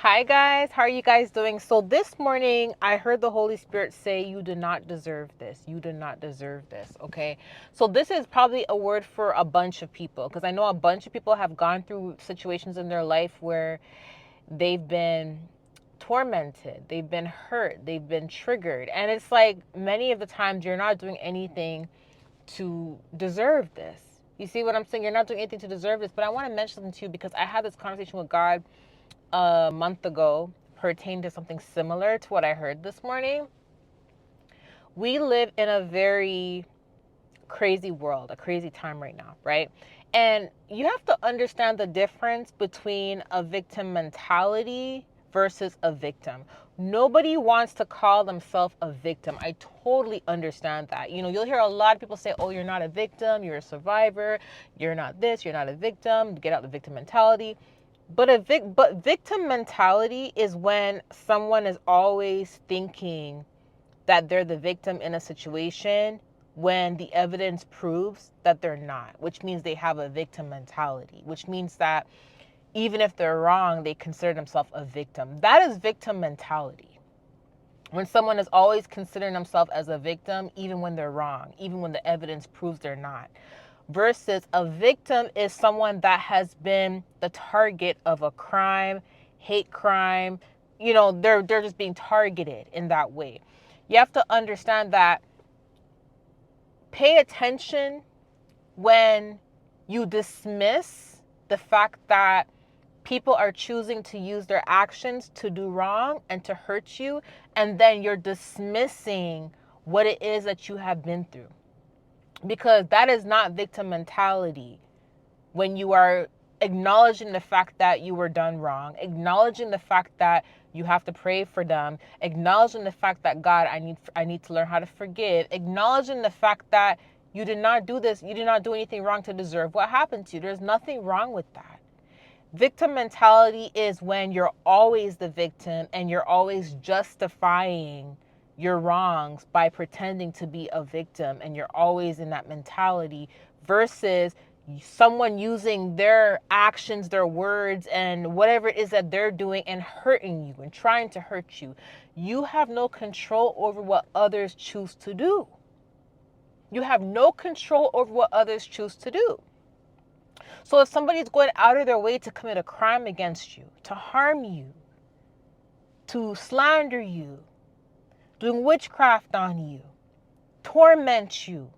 Hi guys, how are you guys doing? So this morning I heard the Holy Spirit say you do not deserve this. You do not deserve this, okay? So this is probably a word for a bunch of people because I know a bunch of people have gone through situations in their life where they've been tormented, they've been hurt, they've been triggered. And it's like many of the times you're not doing anything to deserve this. You see what I'm saying? You're not doing anything to deserve this, but I want to mention something to you because I had this conversation with God a month ago pertained to something similar to what I heard this morning. We live in a very crazy world, a crazy time right now, right? And you have to understand the difference between a victim mentality versus a victim. Nobody wants to call themselves a victim. I totally understand that. You'll hear a lot of people say, oh, you're not a victim, you're a survivor, you're not this, you're not a victim, get out the victim mentality. But victim mentality is when someone is always thinking that they're the victim in a situation when the evidence proves that they're not, which means they have a victim mentality, which means that even if they're wrong, they consider themselves a victim. That is victim mentality. When someone is always considering themselves as a victim, even when they're wrong, even when the evidence proves they're not. Versus a victim is someone that has been the target of a crime, hate crime. They're just being targeted in that way. You have to understand that. Pay attention when you dismiss the fact that people are choosing to use their actions to do wrong and to hurt you, and then you're dismissing what it is that you have been through. Because that is not victim mentality. When you are acknowledging the fact that you were done wrong, acknowledging the fact that you have to pray for them, acknowledging the fact that God, I need to learn how to forgive, acknowledging the fact that you did not do this, you did not do anything wrong to deserve what happened to you. There's nothing wrong with that. Victim mentality is when you're always the victim and you're always justifying your wrongs by pretending to be a victim, and you're always in that mentality versus someone using their actions, their words, and whatever it is that they're doing and hurting you and trying to hurt you. You have no control over what others choose to do. You have no control over what others choose to do. So if somebody's going out of their way to commit a crime against you, to harm you, to slander you, doing witchcraft on you, torment you,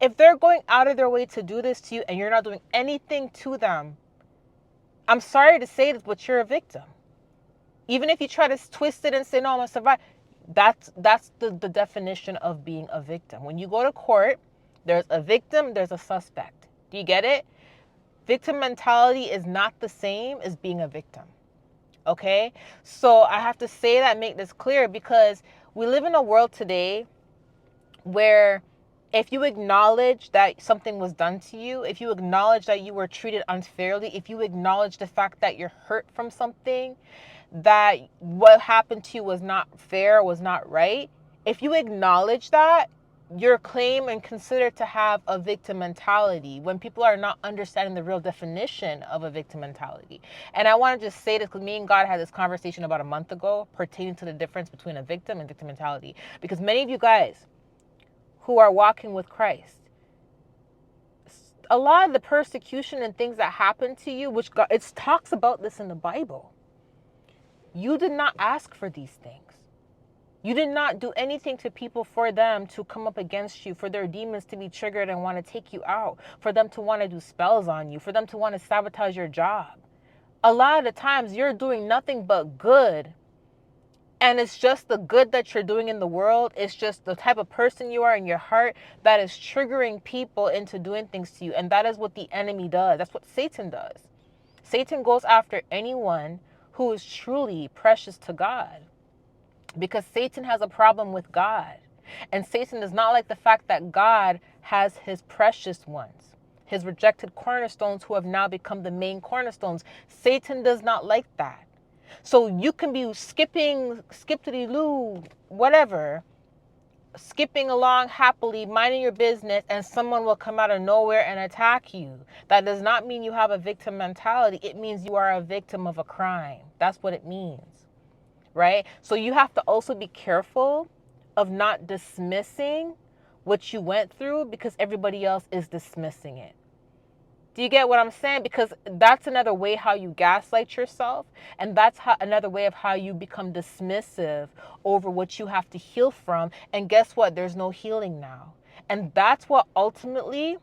if they're going out of their way to do this to you and you're not doing anything to them, I'm sorry to say this, but you're a victim. Even if you try to twist it and say, no, I'm going to survive, that's the definition of being a victim. When you go to court, there's a victim, there's a suspect. Do you get it? Victim mentality is not the same as being a victim. Okay? So I have to say that, make this clear, because we live in a world today where if you acknowledge that something was done to you, if you acknowledge that you were treated unfairly, if you acknowledge the fact that you're hurt from something, that what happened to you was not fair, was not right, if you acknowledge that, you're claimed and considered to have a victim mentality when people are not understanding the real definition of a victim mentality. And I want to just say this because me and God had this conversation about a month ago pertaining to the difference between a victim and victim mentality. Because many of you guys who are walking with Christ, a lot of the persecution and things that happen to you, which God, it talks about this in the Bible. You did not ask for these things. You did not do anything to people for them to come up against you, for their demons to be triggered and want to take you out, for them to want to do spells on you, for them to want to sabotage your job. A lot of the times you're doing nothing but good. And it's just the good that you're doing in the world. It's just the type of person you are in your heart that is triggering people into doing things to you. And that is what the enemy does. That's what Satan does. Satan goes after anyone who is truly precious to God, because Satan has a problem with God. And Satan does not like the fact that God has his precious ones, his rejected cornerstones who have now become the main cornerstones. Satan does not like that. So you can be skippity-loo, whatever, skipping along happily, minding your business, and someone will come out of nowhere and attack you. That does not mean you have a victim mentality. It means you are a victim of a crime. That's what it means, right? So you have to also be careful of not dismissing what you went through because everybody else is dismissing it. Do you get what I'm saying? Because that's another way how you gaslight yourself. And that's another way of how you become dismissive over what you have to heal from. And guess what? There's no healing now. And that's what ultimately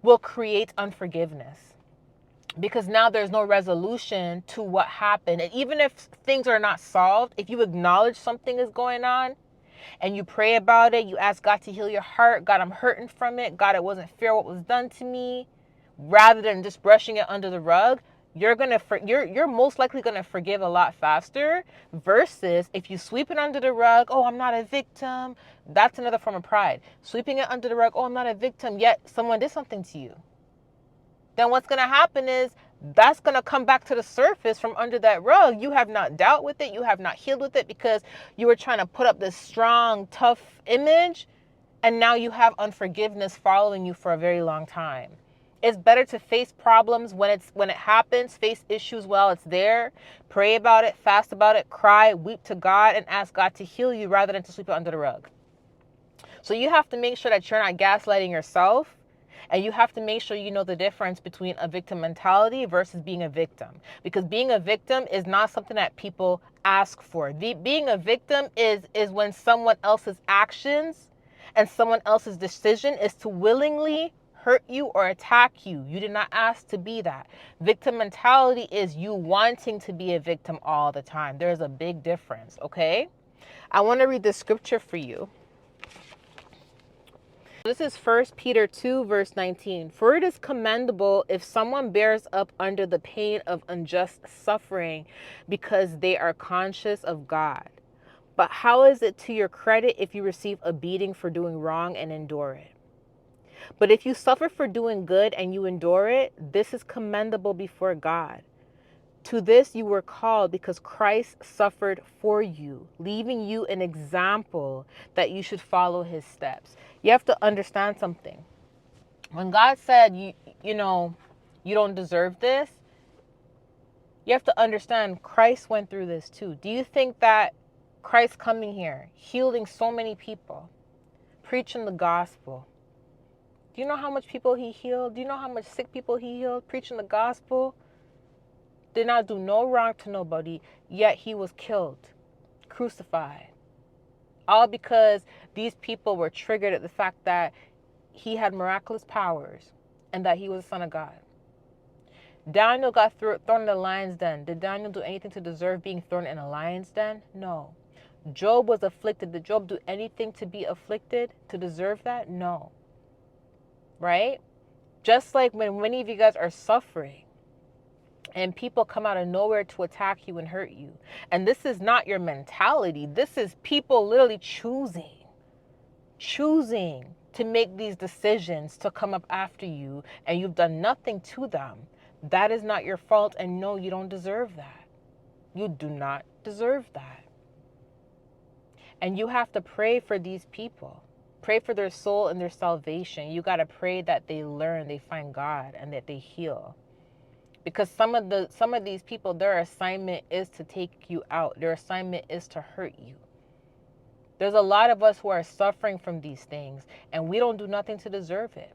will create unforgiveness. Because now there's no resolution to what happened. And even if things are not solved, if you acknowledge something is going on and you pray about it, you ask God to heal your heart. God, I'm hurting from it. God, it wasn't fair what was done to me. Rather than just brushing it under the rug, you're most likely gonna forgive a lot faster. Versus if you sweep it under the rug, oh, I'm not a victim. That's another form of pride. Sweeping it under the rug, oh, I'm not a victim. Yet someone did something to you. Then what's gonna happen is that's gonna come back to the surface from under that rug. You have not dealt with it. You have not healed with it because you were trying to put up this strong, tough image, and now you have unforgiveness following you for a very long time. It's better to face problems when it happens, face issues while it's there, pray about it, fast about it, cry, weep to God, and ask God to heal you rather than to sweep it under the rug. So you have to make sure that you're not gaslighting yourself, and you have to make sure you know the difference between a victim mentality versus being a victim. Because being a victim is not something that people ask for. Being a victim is when someone else's actions and someone else's decision is to willingly hurt you or attack you. You did not ask to be that. Victim mentality is you wanting to be a victim all the time. There's a big difference, okay? I want to read the scripture for you. This is 1 Peter 2, verse 19. For it is commendable if someone bears up under the pain of unjust suffering because they are conscious of God. But how is it to your credit if you receive a beating for doing wrong and endure it? But if you suffer for doing good and you endure it, this is commendable before God. To this you were called because Christ suffered for you, leaving you an example that you should follow his steps. You have to understand something. When God said, you don't deserve this, you have to understand Christ went through this too. Do you think that Christ coming here, healing so many people, preaching the gospel, do you know how much people he healed? Do you know how much sick people he healed, preaching the gospel? Did not do no wrong to nobody, yet he was killed, crucified. All because these people were triggered at the fact that he had miraculous powers and that he was the Son of God. Daniel got thrown in the lion's den. Did Daniel do anything to deserve being thrown in a lion's den? No. Job was afflicted. Did Job do anything to be afflicted to deserve that? No. Right? Just like when many of you guys are suffering, and people come out of nowhere to attack you and hurt you. And this is not your mentality. This is people literally choosing to make these decisions to come up after you, and you've done nothing to them. That is not your fault, and no, you don't deserve that. You do not deserve that. And you have to pray for these people. Pray for their soul and their salvation. You got to pray that they learn, they find God, and that they heal. Because some of these people, their assignment is to take you out. Their assignment is to hurt you. There's a lot of us who are suffering from these things, and we don't do nothing to deserve it.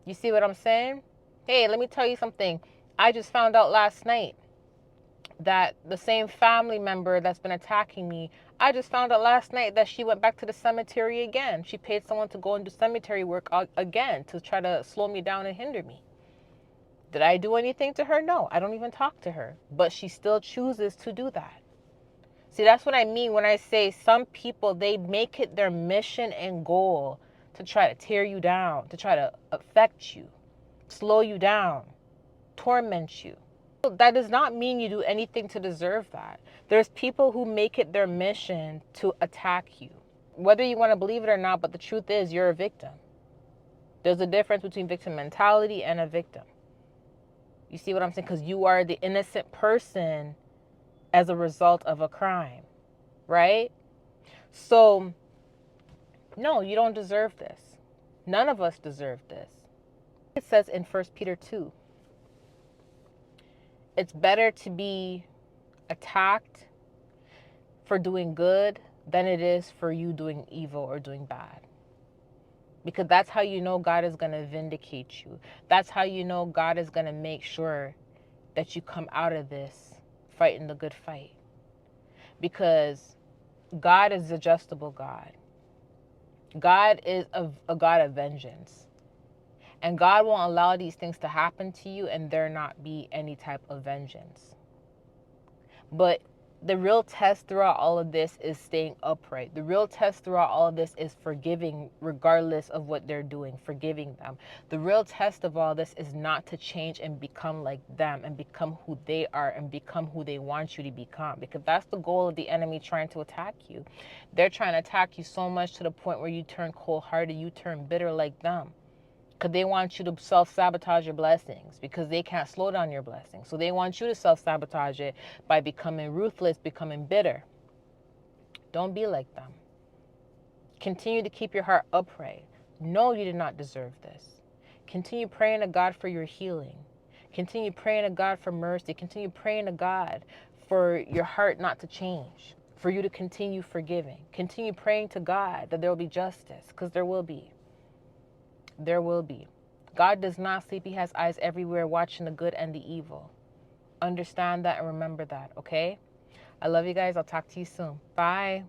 You see what I'm saying? Hey, let me tell you something. I just found out last night that the same family member that's been attacking me, I just found out last night that she went back to the cemetery again. She paid someone to go and do cemetery work again to try to slow me down and hinder me. Did I do anything to her? No, I don't even talk to her. But she still chooses to do that. See, that's what I mean when I say some people, they make it their mission and goal to try to tear you down, to try to affect you, slow you down, torment you. That does not mean you do anything to deserve that. There's people who make it their mission to attack you. Whether you want to believe it or not, but the truth is you're a victim. There's a difference between victim mentality and a victim. You see what I'm saying? Because you are the innocent person as a result of a crime, right? So No, you don't deserve this. None of us deserve this. It says in 1 Peter 2, it's better to be attacked for doing good than it is for you doing evil or doing bad. Because that's how you know God is going to vindicate you. That's how you know God is going to make sure that you come out of this fighting the good fight. Because God is a justable God. God is a God of vengeance. And God won't allow these things to happen to you and there not be any type of vengeance. But the real test throughout all of this is staying upright. The real test throughout all of this is forgiving, regardless of what they're doing, forgiving them. The real test of all this is not to change and become like them and become who they are and become who they want you to become. Because that's the goal of the enemy trying to attack you. They're trying to attack you so much to the point where you turn cold-hearted, you turn bitter like them. Because they want you to self-sabotage your blessings because they can't slow down your blessings. So they want you to self-sabotage it by becoming ruthless, becoming bitter. Don't be like them. Continue to keep your heart upright. No, you did not deserve this. Continue praying to God for your healing. Continue praying to God for mercy. Continue praying to God for your heart not to change, for you to continue forgiving. Continue praying to God that there will be justice, because there will be. There will be. God does not sleep. He has eyes everywhere watching the good and the evil. Understand that and remember that, okay? I love you guys. I'll talk to you soon. Bye.